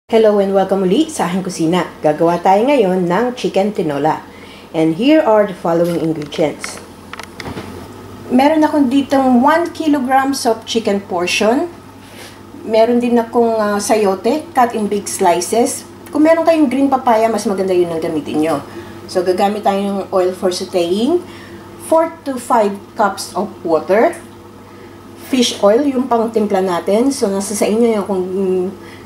Hello and welcome muli sa aking kusina. Gagawa tayo ngayon ng chicken tinola. And here are the following ingredients. Meron akong ditong 1 kilograms of chicken portion. Meron din akong sayote, cut in big slices. Kung meron kayong green papaya, mas maganda yun ang gamitin nyo. So gagamit tayo ng oil for sauteing. 4 to 5 cups of water. Fish oil, yung pang timpla natin. So nasa sa inyo yung kung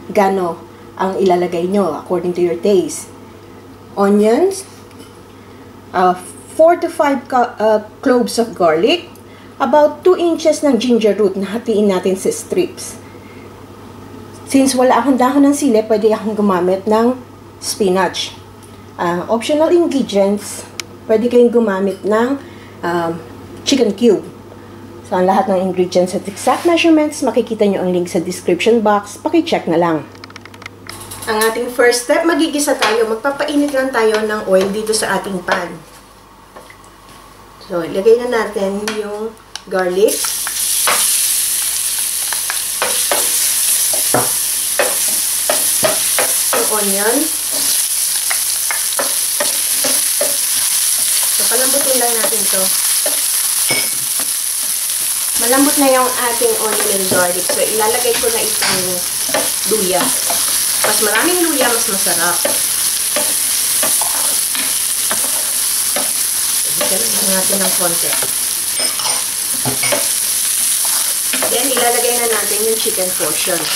gano ang ilalagay nyo according to your taste. Onions, 4 to 5 cloves of garlic, about 2 inches ng ginger root na hatiin natin sa strips. Since wala akong dahon ng sili, pwede akong gumamit ng spinach. Optional ingredients, pwede kayong gumamit ng chicken cube. So, ang lahat ng ingredients at exact measurements, makikita nyo ang link sa description box. Paki-check na lang. Ang ating first step, magigisa tayo. Magpapainit lang tayo ng oil dito sa ating pan. So, ilagay na natin yung garlic. Yung onion. So, palambutin lang natin to. Malambot na yung ating onion and garlic. So, ilalagay ko na itong luya. Mas maraming luya, mas masarap. Ibigyan lang natin ng konti. Then, ilalagay na natin yung chicken portions.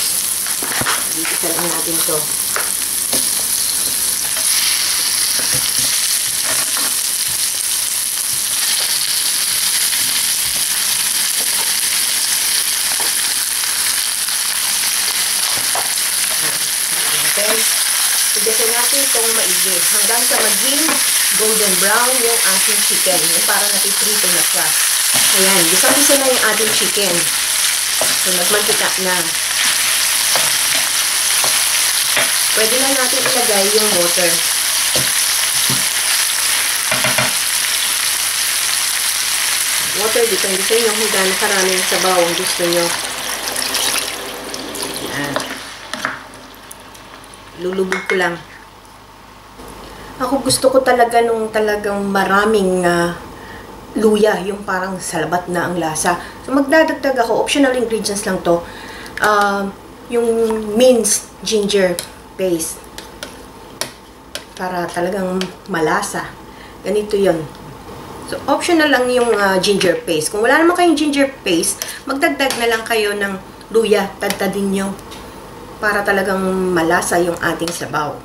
Ibigyan lang natin to. Igasin natin itong maigi hanggang sa maging golden brown yung ating chicken. Yung parang napiprito na siya. Ayan, gisang-gisa na yung ating chicken. So, nagmantika na. Pwede na natin ilagay yung water. Water, depende sa inyo kung gaano karaming sabaw ang gusto nyo. Ayan. Lulubog ko lang. Ako gusto ko talaga nung talagang maraming luya, yung parang salabat na ang lasa. So magdadagdag ako, optional ingredients lang to. Yung minced ginger paste. Para talagang malasa. Ganito yun. So optional lang yung ginger paste. Kung wala naman kayong ginger paste, magdagdag na lang kayo ng luya, tadtadin nyo. Para talagang malasa yung ating sabaw.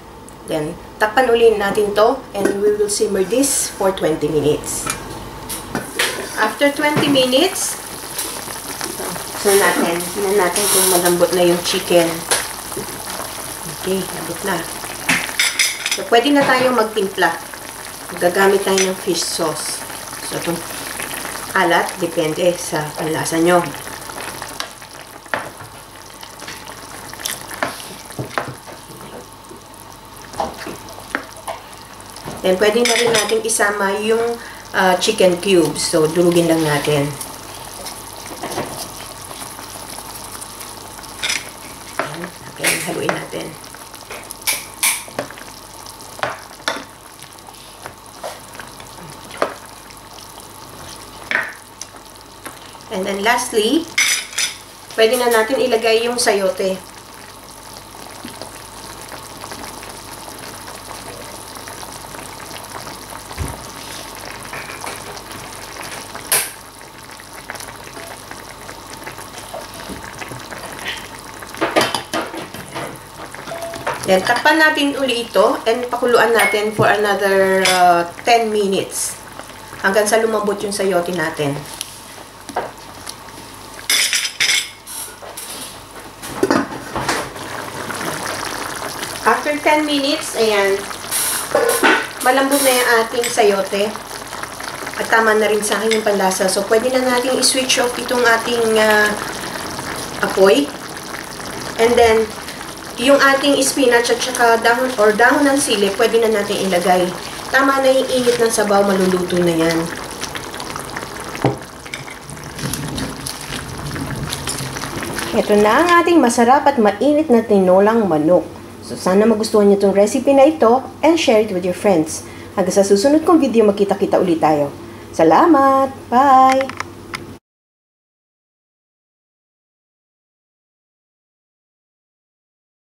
Then, takpan ulit natin to and we will simmer this for 20 minutes. After 20 minutes, so tingnan natin kung malambot na yung chicken. Okay, lambot na. So, pwede na tayo magtimpla. Gagamit tayo ng fish sauce. So, itong alat, depende sa panlasa nyo. Then, pwede na rin natin isama yung chicken cubes. So, durugin lang natin. Okay, haluin natin. And then, lastly, pwede na natin ilagay yung sayote. Then, takpan natin uli ito and pakuluan natin for another 10 minutes hanggang sa lumambot yung sayote natin. After 10 minutes, ayan, malambot na yung ating sayote at tama na rin sa akin yung panlasa. So, pwede na natin i-switch off itong ating apoy. And then, yung ating spinach at saka dahon ng sili, pwede na natin ilagay. Tama na yung init ng sabaw, maluluto na yan. Ito na ang ating masarap at mainit na tinolang manok. So, sana magustuhan niyo itong recipe na ito and share it with your friends. Hanggang sa susunod kong video, magkita-kita ulit tayo. Salamat! Bye!